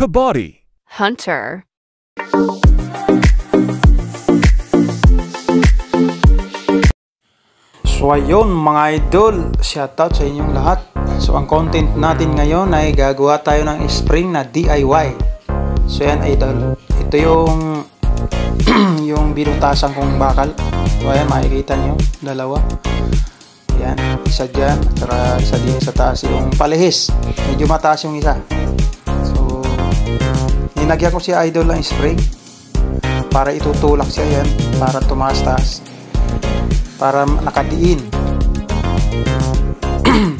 Kabaddi. Hunter. So ayun mga idol, shoutout sa inyong lahat. So ang content natin ngayon ay gagawa tayo ng spring na DIY. So yan idol, ito yung yung binutasan kong bakal. So ayan, makikita nyo, dalawa. Ayan, isa dyan, at saka isa din sa taas yung palihis. Medyo mataas yung isa. So ninagyan ko si idol ng spring para itutulak siya yan, para tumaas-taas, para nakadiin.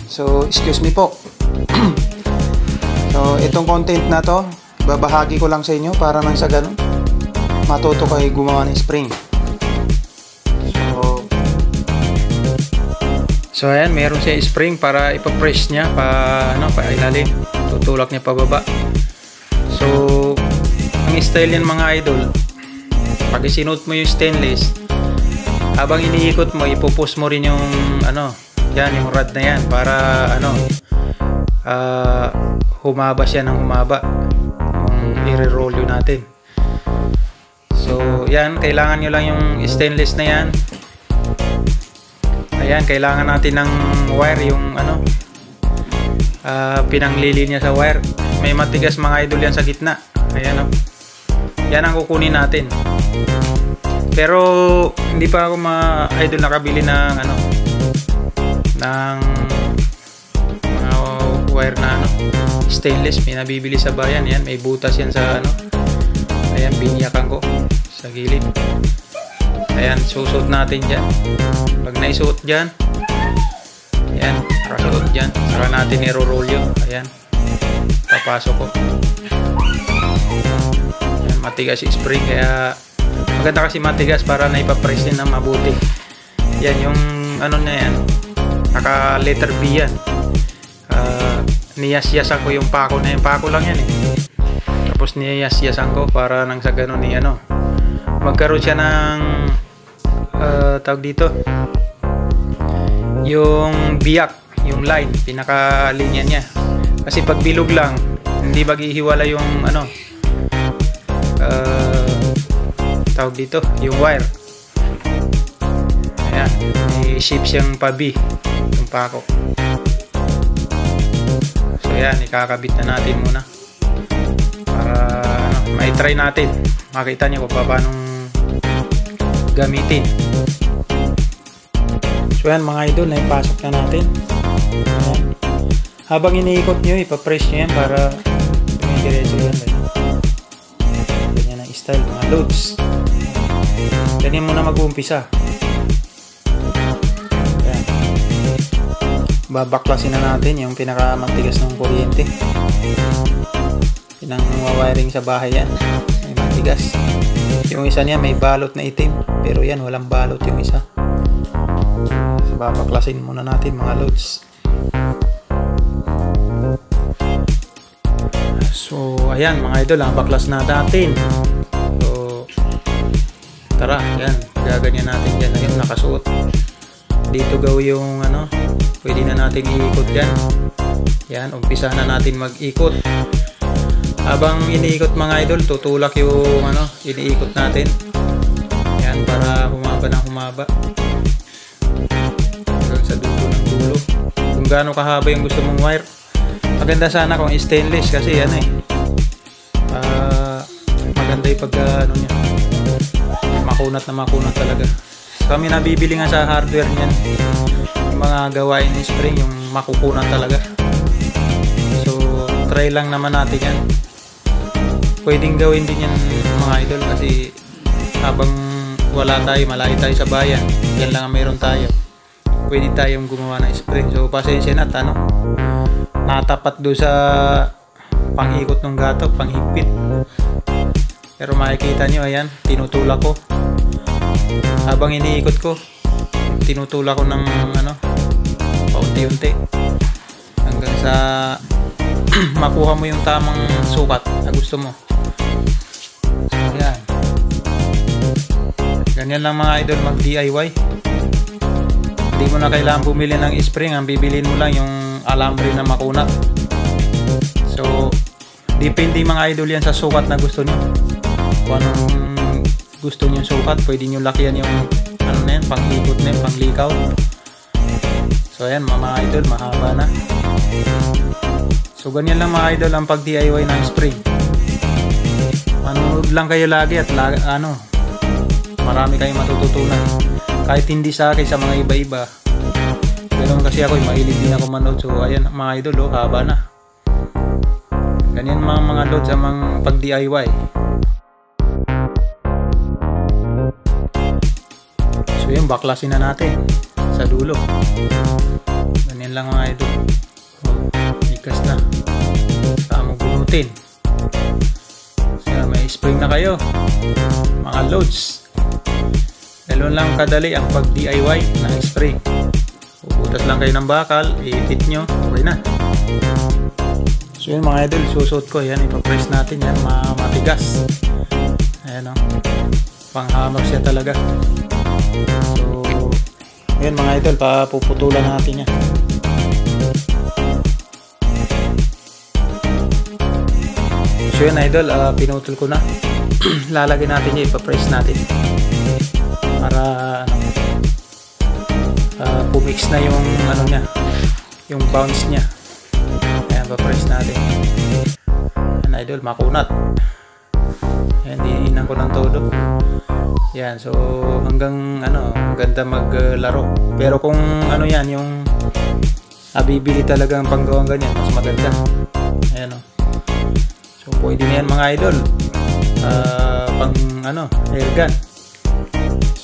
So excuse me po. So itong content na to, babahagi ko lang sa inyo para nang sa ganun matuto kayo gumawa ng spring. So ayan, meron siya spring para ipa-press niya pa ilalim, tutulak niya pababa. So ang style yan mga idol, pag isinuot mo yung stainless, habang iniikot mo, ipupus mo rin yung yan, yung rod na yan para humaba siya ng humaba yung i-roll natin. So yan, kailangan nyo lang yung stainless na yan. Ayan, kailangan natin ng wire, yung pinanglilinya sa wire. May matigas mga idol yan sa gitna. Ayan, yan ang kukunin natin. Pero hindi pa ako idol nakabili ng ng mga wire na stainless. Pinabibili sa bayan. Yan, may butas yan sa ayan, biniyakan ko sa gilid. Ayan, susuot natin dyan. Pag naisuot dyan, ayan, nakasuot dyan, saka natin i-roll yun. Ayan, papasok ko. Ayan, matigas yung spring, kaya maganda kasi matigas para naipapress din na mabuti. Yan yung na yan, naka letter B yan. Niyas-yasan ko yung pako na, yung pako lang yan tapos niyas-yasan ko para nang sa ganun magkaroon siya ng tawag dito, yung biyak, yung line, pinaka-linya niya. Kasi pag bilog lang, hindi maghihiwala yung tawag dito, yung wire. Ayan, may shape siyang pa-B yung pako. So yan, ikakabit na natin muna para may try natin, makita niyo kung paano gamitin. So yan mga idol, naipasok na natin. Ayan. Habang iniikot nyo, ipapress nyo yan para may diretso yan. Ganyan ang style mga loads. Ganyan muna mag-uumpisa. Ayan. Babaklasin na natin yung pinakamatigas ng kuryente. Pinang wiring sa bahay yan, may matigas. Yung isa niya may balot na itim, pero yan walang balot yung isa. So, babaklasin muna natin mga loads. So ayan mga idol, baklas na natin. So tara, yan, gaganyan natin dyan. Ayun, nakasuot. Dito gawin yung pwede na natin iikot dyan. Yan, umpisa na natin mag-ikot. Habang iniikot mga idol, tutulak yung iniikot natin. Yan, para humaba ng humaba hanggang sa dulo ng dulo. Kung gaano kahaba yung gusto mong wire, maganda sana kung stainless, kasi yan maganda yung pag niya, makunat na makunat talaga. So, kami nabibili nga sa hardware niyan, yung mga gawain ng spring, yung makukunat talaga. So try lang naman natin yan. Pwedeng gawin din yan mga idol, kasi habang wala tayo, malayo tayo sa bayan, yan lang ang meron tayo, pwede tayong gumawa ng spring. So pasensya na natapat do sa pangikot ng gato, panghigpit. Pero makikita nyo, ayan, tinutulak ko. Habang iniikot ko, tinutulak ko ng paunti-unti hanggang sa makuha mo yung tamang sukat na gusto mo. So yan, ganyan lang mga idol mag DIY. Hindi mo na kailangan bumili ng spring, ang bibilin mo lang yung alambre na makunat. So Depende mga idol yan sa sukat na gusto nyo. Kung anong gusto nyo sukat, pwede nyo lakihan yung ano na yan, pang ikot na yan, pang likaw. So ayan mga idol, mahaba na. So ganyan lang mga idol ang pag DIY ng spring. Manood lang kayo lagi at marami kayong matututunan. Kahit hindi sa akin, sa mga iba-iba. Ganun kasi ako, mahilig din ako manood. So ayan mga idol, haba na. Ganyan mga loads ang mga pag DIY. So yun, baklasin na natin sa dulo. Ganyan lang mga idol. Ikas na. Saka mo bunutin. So may spring na kayo mga loads. Ganun lang kadali ang pag DIY ng spring. Puputas lang kayo ng bakal, i-fit nyo, okay na. So yun mga idol, susot ko yan, ipapress natin yan, matigas. Ayan o, pang-hammer siya talaga. So yun mga idol, papuputulan natin yan. So yun idol, pinutol ko na. Lalagyan natin yan, ipapress natin para pumix na yung ano niya, yung bounce niya. Ayan, papress natin. Ayan idol, makunat. Ayan, diniinan ko ng todo. Yan, so hanggang ganda maglaro. Pero kung ano yan, yung bibili talagang panggawang ganyan, mas maganda. Ayan o. So pwede na yan mga idol, pang airgun.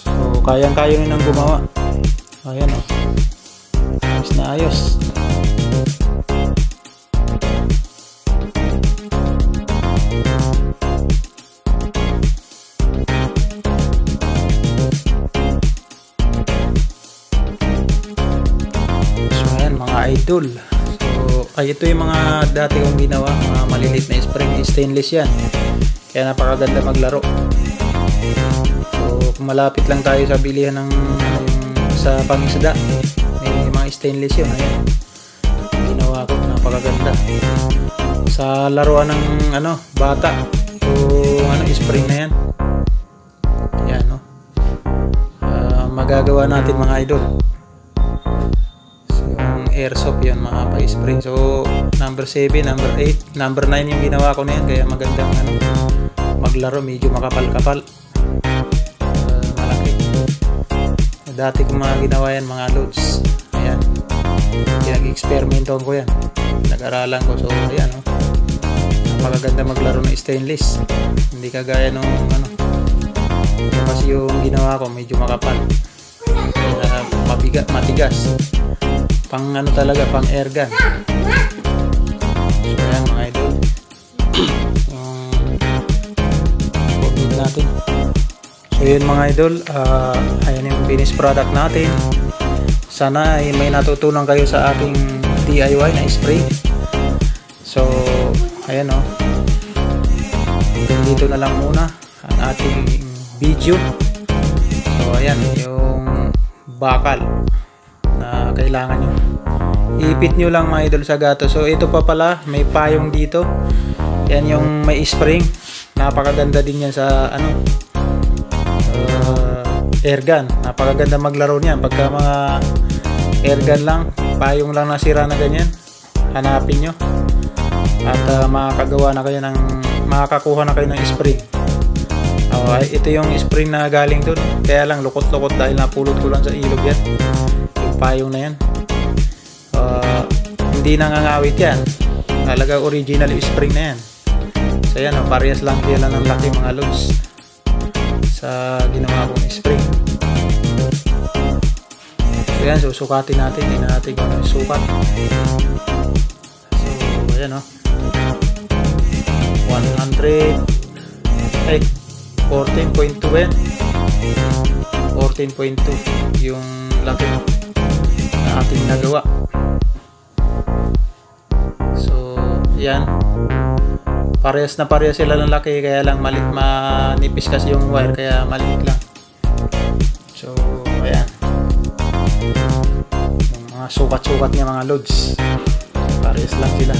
So kayang-kaya nyo nang gumawa. Ayan o, ayos na ayos. Idol. So ito yung mga dati kong ginawa, mga maliliit na spring, stainless yan, kaya napakaganda maglaro. So kung malapit lang tayo sa bilihan ng sa pangisda, may mga stainless yun. Ayan, ginawa ko, napakaganda sa laruan ng bata. So spring na yan. Yan no, magagawa natin mga idol. Airsoft yan mga pa-spring. So number 7, number 8, number 9 yung ginawa ko na yan, kaya magandang maglaro, medyo makapal-kapal, malaki. Dati kong mga ginawa yan mga loads. Ayan, pinag-experimenton ko yan, nag-aralan ko. So ayan napakaganda maglaro ng stainless, hindi kagaya nung kasi yung ginawa ko medyo makapal, matigas, pang talaga, pang airgun. So ayan mga idol, yung natin. So yun mga idol, ayan yung finished product natin. Sana may natutunan kayo sa ating DIY na spray. So ayan dito na lang muna ang ating video. So ayan yung bakal na kailangan nyo, ipit nyo lang mga idol sa gato. So ito pa pala, may payong dito. Yan yung may spring, napakaganda din yan sa airgun. Napakaganda maglaro niyan pagka mga airgun lang, payong lang nasira na ganyan, hanapin nyo at makakagawa na kayo makakakuha na kayo ng spring. Ito yung spring na galing dun, kaya lang lukot-lukot dahil napulot ko lang sa ilog yan, yung payong na yan. Hindi nangangawit yan, talaga original spring na yan. So yan, parehas lang sila ng laki mga loads sa ginawa kong spring. So yan, susukatin natin, hindi na natin kung ano yung sukat. So ayan 14.2 yan, 14.2 yung laki na ating nagawa. So yan, parehas na parehas sila ng laki, kaya lang manipis kasi yung wire, kaya maliit lang. So ayan, yung mga sukat-sukat niya mga loads, parehas lang sila.